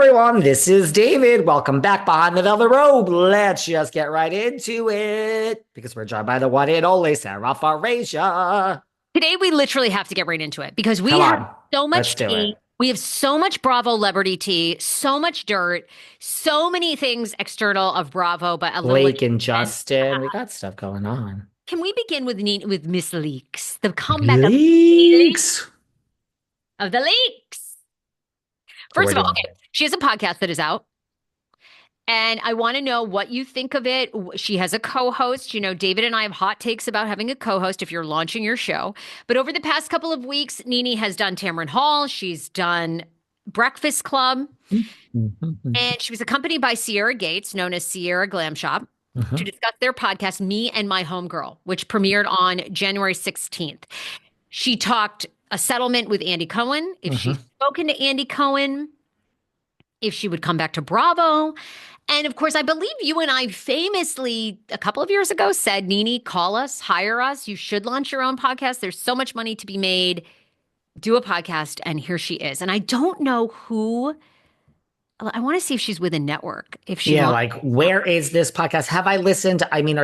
everyone, this is David. Welcome back behind the velvet robe. Let's just get right into it because we're joined by the one and only Sarah Farasia. Today, we literally have to get right into it because we Come have on, so let's much do it. tea. We have so much Bravo celebrity tea, so much dirt, so many things external of Bravo, but a little Blake and attention. Justin, we got stuff going on. Can we begin with Miss Leaks, the comeback of Nene Leaks Leaks. of the Leaks? First We're of all, doing okay, she has a podcast that is out. And I want to know what you think of it. She has a co-host. You know, David and I have hot takes about having a co-host if you're launching your show. But over the past couple of weeks, Nene has done Tamron Hall. She's done Breakfast Club. it. Mhm. And she was accompanied by Sierra Gates, known as Sierra Glam Shop, to Mhm. discuss their podcast, Me and My Homegirl, which premiered on January 16th. She talked a settlement with Andy Cohen, if she's Mhm. spoken to Andy Cohen, if she would come back to Bravo. And of course, I believe you and I famously a couple of years ago said, Nene, call us, hire us. You should launch your own podcast. There's so much money to be made. Do a podcast. And here she is. And I don't know who, I want to see if she's with a network, if she Yeah, launched. like where is this podcast? Have I listened? I mean,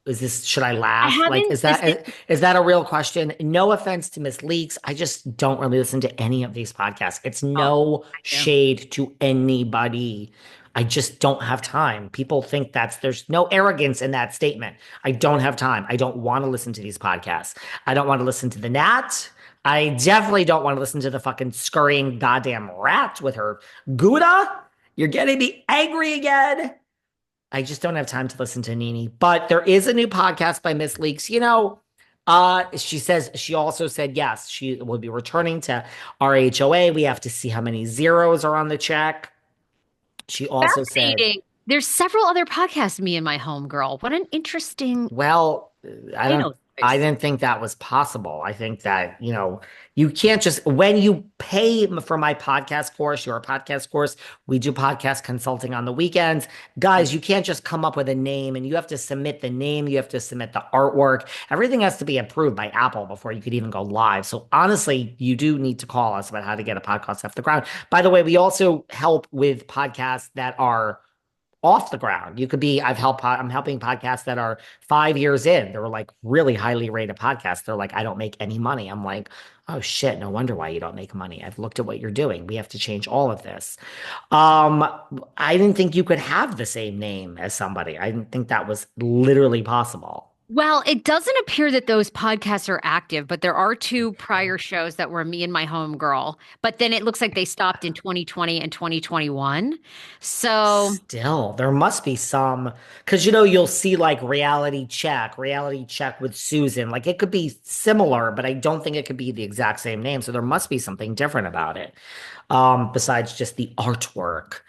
is this, should I I laugh? Like, haven't listened. is that a real question? No offense to Miss Leaks. I just don't really listen to any of these podcasts. It's Oh, no I do. shade to anybody. I just don't have time. People think there's no arrogance in that statement. I don't have time. I don't want to listen to these podcasts. I don't want to listen to the Nat. I definitely don't want to listen to the fucking scurrying goddamn rat with her Gouda. You're getting me angry again. I just don't have time to listen to Nene. But there is a new podcast by Miss Leaks. She also said yes, she will be returning to RHOA. We have to see how many zeros are on the check. She also said, Fascinating. There's several other podcasts, Me and My Homegirl. What an interesting well, I don't title I choice. didn't think that was possible. I think that, you can't just when you pay for my podcast course, your podcast course, we do podcast consulting on the weekends. Guys, you can't just come up with a name and you have to submit the name, you have to submit the artwork. Everything has to be approved by Apple before you could even go live. So honestly, you do need to call us about how to get a podcast off the ground. By the way, we also help with podcasts that are off the ground. I'm helping podcasts that are 5 years in. They're like really highly rated podcasts. They're like, I don't make any money. I'm like, oh shit, no wonder why you don't make money. I've looked at what you're doing. We have to change all of this. Um, I didn't think you could have the same name as somebody. I didn't think that was literally possible. Well, it doesn't appear that those podcasts are active, but there are two prior shows that were Me and My Homegirl. But then it looks like they stopped in 2020 and 2021. So, Still, there must be some, because you'll see like reality check with Susan. Like it could be similar, but I don't think it could be the exact same name. So there must be something different about it, besides just the artwork.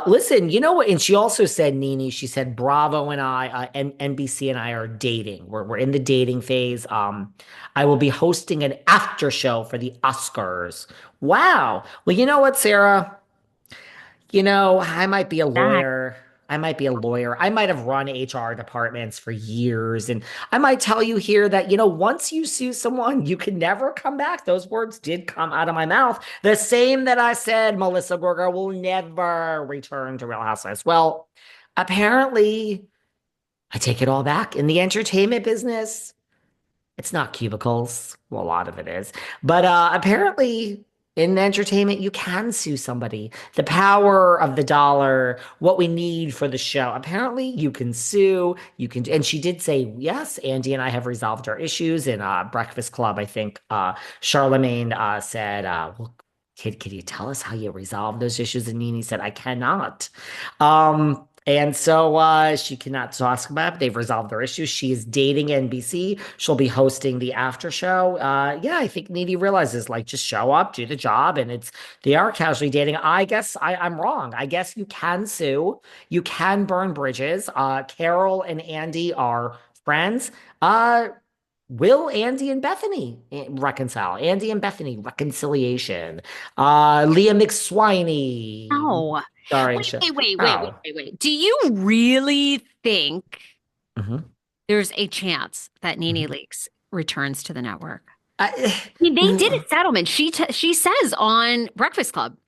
Listen, you know what? And she also said, Nene, she said, Bravo and NBC and I are dating. We're in the dating phase. I will be hosting an after show for the Oscars. Wow. Well, you know what, Sarah? I might be a that lawyer. I might be a lawyer. I might have run HR departments for years. And I might tell you here that, once you sue someone, you can never come back. Those words did come out of my mouth. The same that I said, Melissa Gorga will never return to Real Housewives. Well, apparently, I take it all back. In the entertainment business, it's not cubicles. Well, a lot of it is. But apparently, in entertainment, you can sue somebody. The power of the dollar, what we need for the show. Apparently, you can sue. You can, and she did say, yes, Andy and I have resolved our issues in Breakfast Club. I think Charlemagne said, well, could you tell us how you resolved those issues? And Nene said, I cannot. And so she cannot talk about it. They've resolved their issues. She is dating NBC. She'll be hosting the after show. Yeah, I think Needy realizes like just show up, do the job, and they are casually dating. I guess I'm wrong. I guess you can sue. You can burn bridges. Carol and Andy are friends. Will Andy and Bethany reconcile? Andy and Bethany reconciliation. Leah McSwiney. no. Starring Wait, show. wait, wait, wait, wait, Oh. wait, wait. Do you really think Mhm. there's a chance that Nene Mhm. Leaks returns to the network? I, I mean, they did a settlement. She says on Breakfast Club,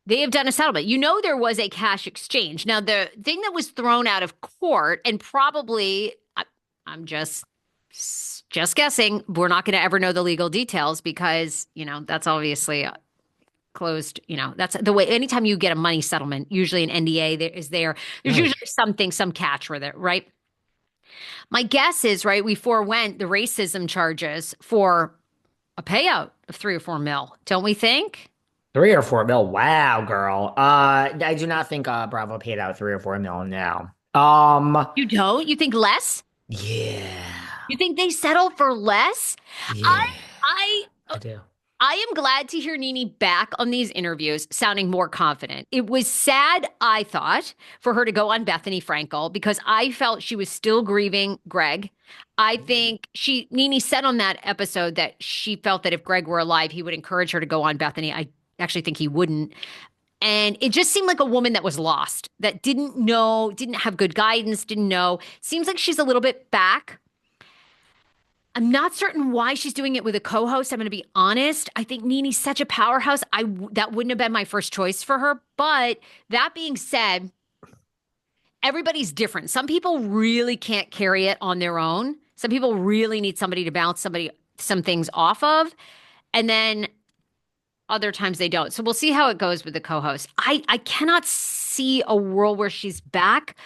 They have done a settlement. You know, there was a cash exchange. Now, the thing that was thrown out of court, and probably, I'm just guessing, we're not going to ever know the legal details because, that's obviously closed. That's the way. Anytime you get a money settlement, usually an NDA there's Right. usually something, some catch with it, right? My guess is, right, we forewent the racism charges for a payout of 3 or 4 mil, don't we think? 3 or 4 mil. Wow, girl. I do not think Bravo paid out 3 or 4 mil now. You don't? You think less? Yeah. You think they settled for less? I Yeah, I I do. I am glad to hear Nene back on these interviews sounding more confident. It was sad, I thought, for her to go on Bethany Frankel because I felt she was still grieving Greg. I think Nene said on that episode that she felt that if Greg were alive, he would encourage her to go on Bethany. I actually think he wouldn't. And it just seemed like a woman that was lost, that didn't know, didn't have good guidance, didn't know. Seems like she's a little bit back. I'm not certain why she's doing it with a co-host. I'm going to be honest. I think Nene's such a powerhouse. That wouldn't have been my first choice for her. But that being said, everybody's different. Some people really can't carry it on their own. Some people really need somebody to bounce some things off of. And then other times they don't. So we'll see how it goes with the co-host. I cannot see a world where she's back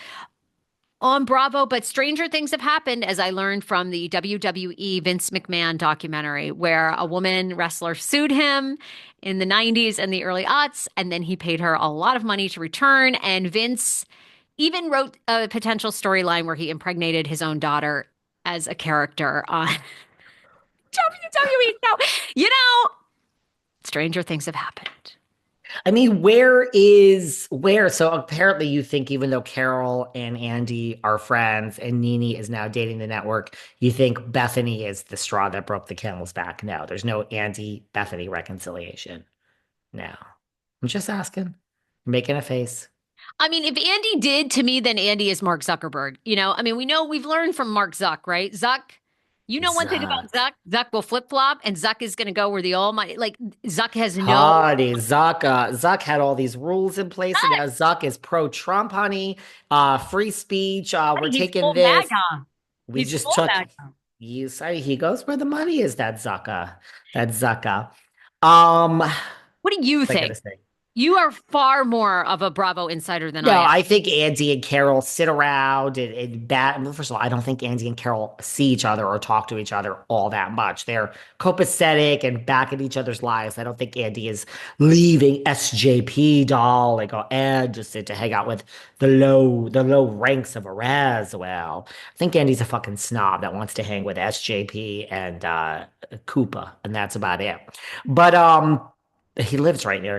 on Bravo, but stranger things have happened, as I learned from the WWE Vince McMahon documentary, where a woman wrestler sued him in the 90s and the early aughts, and then he paid her a lot of money to return. And Vince even wrote a potential storyline where he impregnated his own daughter as a character on WWE. So, you know, stranger things have happened. I mean, where? So apparently, you think even though Carol and Andy are friends and Nene is now dating the network, you think Bethany is the straw that broke the camel's back? No, there's no Andy Bethany reconciliation. No, I'm just asking, making a face. I mean, if Andy did to me, then Andy is Mark Zuckerberg. I mean, we've learned from Mark Zuck, right? Zuck, one thing about Zuck. Zuck will flip flop, and Zuck is going to go where the almighty, like, Zuck has no, Honey, Zuck, Zuck had all these rules in place, and now Zuck is pro-Trump, honey. Free speech. We're he's taking full this. MAGA. We He's just full took. MAGA. You say he goes where the money is. That Zucka. That Zucka. What What do you was I gonna think? say? You are far more of a Bravo insider than No, I am. I think Andy and Carol sit around and bat. Well, first of all, I don't think Andy and Carol see each other or talk to each other all that much. They're copacetic and back in each other's lives. I don't think Andy is leaving SJP doll like and just to hang out with the low ranks of Roswell. I think Andy's a fucking snob that wants to hang with SJP and Koopa, and that's about it. But he lives right near